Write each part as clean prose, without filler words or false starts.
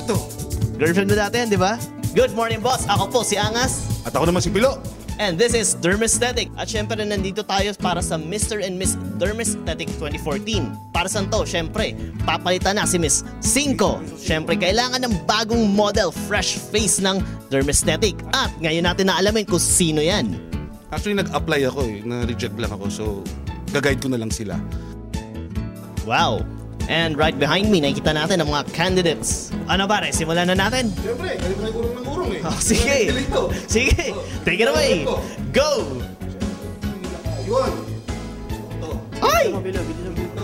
to? Girlfriend mo dati yan, di ba? Good morning, boss. Ako po si Angas. At ako naman si Pilo. And this is Dermaesthetic. At syempre nandito tayo para sa Mr. and Miss Dermaesthetic 2014. Para saan to? Syempre, papalitan na si Miss Cinco. Syempre, kailangan ng bagong model, fresh face ng Dermaesthetic. At ngayon natin naalamin kung sino yan. Actually, nag-apply ako eh. Na-reject lang ako. So, gag-guide ko na lang sila. Wow. And right behind me, nakikita natin ang mga candidates. Ano pare, simulan na natin? Siyempre, ganito na urong ng urong eh. Oh, sige. Sige. Take it away. Go! Yun. Ay!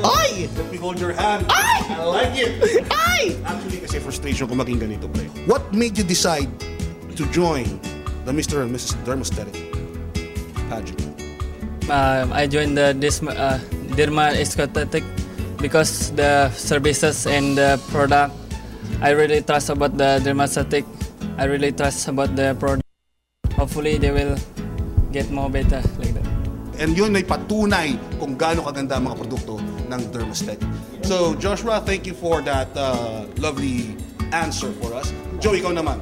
Ay! Let me hold your hand. Ay! I like it. Ay! Actually, kasi frustration ko maging ganito, pre. What made you decide to join the Mr. and Mrs. Dermaesthetic pageant? I joined the Dermaesthetic because the services and the product, I really trust about the Dermaesthetic. I really trust about the product. Hopefully, they will get more better like that. And yun ay patunay kung gaano kaganda ang mga produkto ng Dermaesthetic. So, Joshua, thank you for that lovely answer for us. Joe, ikaw naman.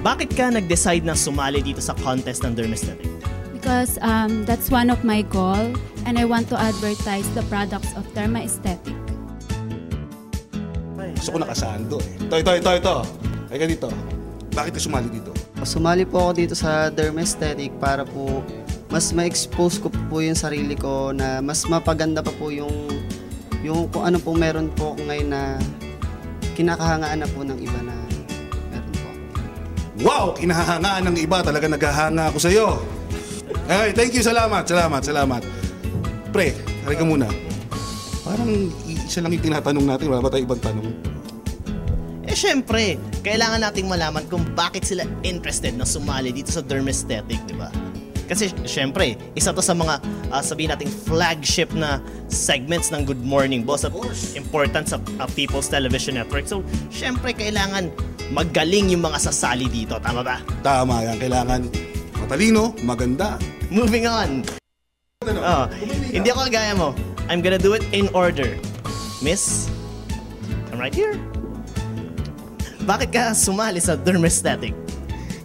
Bakit ka nag-decide na sumali dito sa contest ng Dermaesthetic? Because that's one of my goal and I want to advertise the products of Dermaesthetic. Gusto ko nakasando eh. Ito. Ay ka dito. Bakit ka sumali dito? Sumali po ako dito sa Dermaesthetic para po mas ma-expose ko po yung sarili ko na mas mapaganda pa po yung kung ano po meron po ngayon na kinakahangaan na po ng iba na meron po. Wow! Kinahangaan ng iba. Talaga naghahanga ako sa'yo. Okay, thank you. Salamat. Pre, halika muna. Parang isa lang yung tinatanong natin. Wala ba tayo ibang tanong? Eh syempre, kailangan nating malaman kung bakit sila interested na sumali dito sa Dermaesthetic, di ba? Kasi syempre, isa to sa mga sabihin nating flagship na segments ng Good Morning Boss at important sa People's Television Network. So, syempre, kailangan magaling yung mga sasali dito. Tama ba? Tama yan. Kailangan matalino, maganda. Moving on. Hindi ako kagaya mo. I'm gonna do it in order. Miss, come right here. Bakit ka sumali sa Dermaesthetic?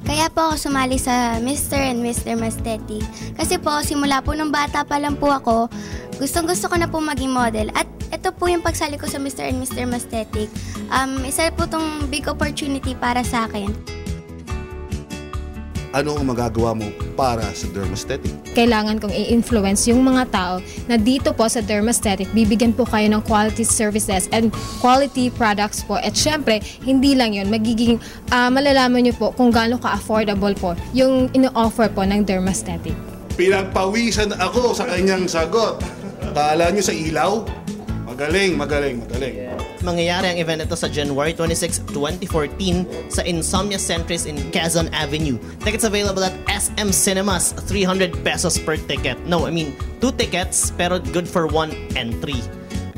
Kaya po ako sumali sa Mr. and Miss Dermaesthetic. Kasi po, simula po nung bata pa lang po ako, gustong-gusto ko na po maging model. At ito po yung pagsali ko sa Mr. and Miss Dermaesthetic. Isa po itong big opportunity para sa akin. Ano ang magagawa mo para sa Dermaesthetic? Kailangan kong i-influence yung mga tao na dito po sa Dermaesthetic, bibigyan po kayo ng quality services and quality products po. At syempre, hindi lang yun, magiging malalaman nyo po kung gaano ka-affordable po yung ino-offer po ng Dermaesthetic. Pinagpawisan ako sa kanyang sagot. Kala nyo sa ilaw? Magaling. Mangyayari ang event ito sa January 26, 2014 sa Insomnia Centris in Quezon Avenue. Tickets available at SM Cinemas, 300 pesos per ticket. No, I mean, 2 tickets pero good for 1 entry.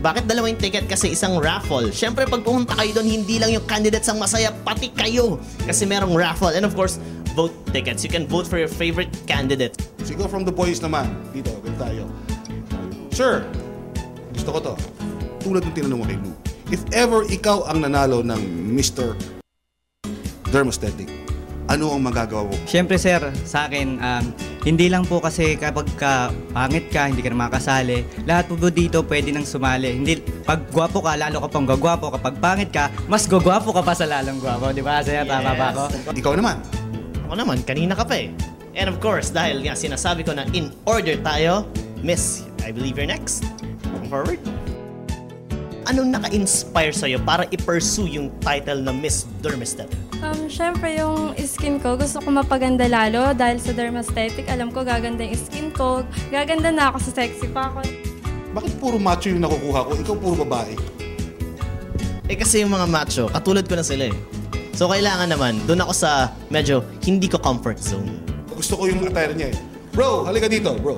Bakit dalawang ticket? Kasi isang raffle. Siyempre, pag pumunta kayo doon, hindi lang yung candidates ang masaya, pati kayo. Kasi merong raffle. And of course, vote tickets. You can vote for your favorite candidate. Sigo from the boys naman. Dito, ganito tayo. Sir, gusto ko to. Tulad ng tinanong mo kay Lou. If ever ikaw ang nanalo ng Mr. Dermaesthetic, ano ang magagawa mo? Siyempre sir, sa akin, hindi lang po kasi kapag pangit ka, hindi ka na makasali. Lahat po dito pwede nang sumali. Hindi, pag gwapo ka, lalo ka pang gagwapo. Kapag pangit ka, mas gagwapo ka pa sa lalong gwapo. Di ba? Sir, tama ba ako? Ikaw naman. Ako naman, kanina ka pa eh. And of course, dahil nga sinasabi ko na in order tayo, Miss, I believe you're next. Come forward. Anong naka-inspire sa'yo para i-pursue yung title na Miss Dermaesthetic? Siyempre yung skin ko, gusto ko mapaganda lalo dahil sa Dermaesthetic, alam ko gaganda yung skin ko, gaganda na ako sa sexy pa ako. Bakit puro macho yung nakukuha ko? Ikaw puro babae. Eh kasi yung mga macho, katulad ko na sila eh. So kailangan naman, doon ako sa medyo hindi ko comfort zone. Gusto ko yung attire niya eh. Bro, halika dito, bro.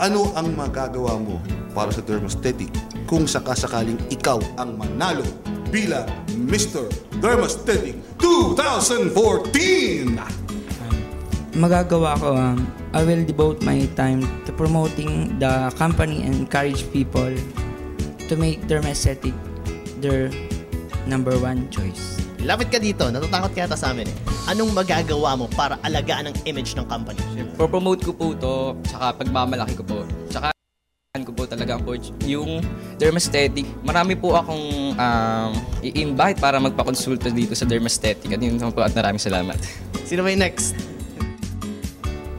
Ano ang magagawa mo para sa Dermaesthetic kung sakasakaling ikaw ang manalo bilang Mr. Dermaesthetic 2014? magagawa ko, I will devote my time to promoting the company and encourage people to make Dermaesthetic their number one choice. Lapit ka dito, natatakot ka yata sa amin eh. Anong magagawa mo para alagaan ang image ng company? Pro-promote ko po to, tsaka pagmamalaki ko po. Tsaka ko po talaga po yung Dermaesthetic. Marami po akong i-invite para magpakonsulta dito sa Dermaesthetic. At yun po at maraming salamat. Sino ba yung next?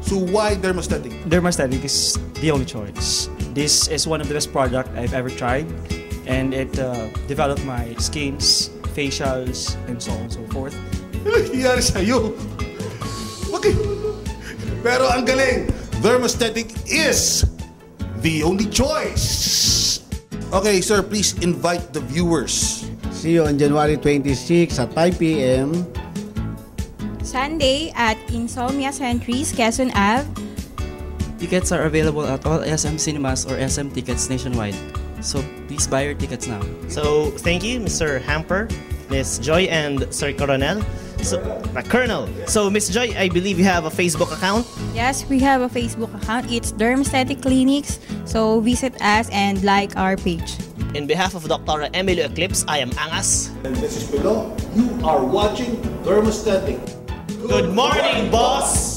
So why Dermaesthetic? Dermaesthetic is the only choice. This is one of the best products I've ever tried, and it developed my skins, facials, and so on and so forth. Hiyari sa'yo. Okay. Pero ang galing, Dermaesthetic is the only choice. Okay, sir, please invite the viewers. See you on January 26 at 5 p.m. Sunday at Insomnia Centuries, Quezon Ave. Tickets are available at all SM Cinemas or SM Tickets nationwide. So please buy your tickets now. So thank you, Mr. Hamper, Miss Joy, and Sir Coronel. Colonel. So Miss Joy, I believe you have a Facebook account. Yes, we have a Facebook account. It's Dermaesthetic Clinics. So visit us and like our page. In behalf of Dr. Emilio Eclipse, I am Angas. And this is Pilo. You are watching Dermaesthetic. Good morning, boss!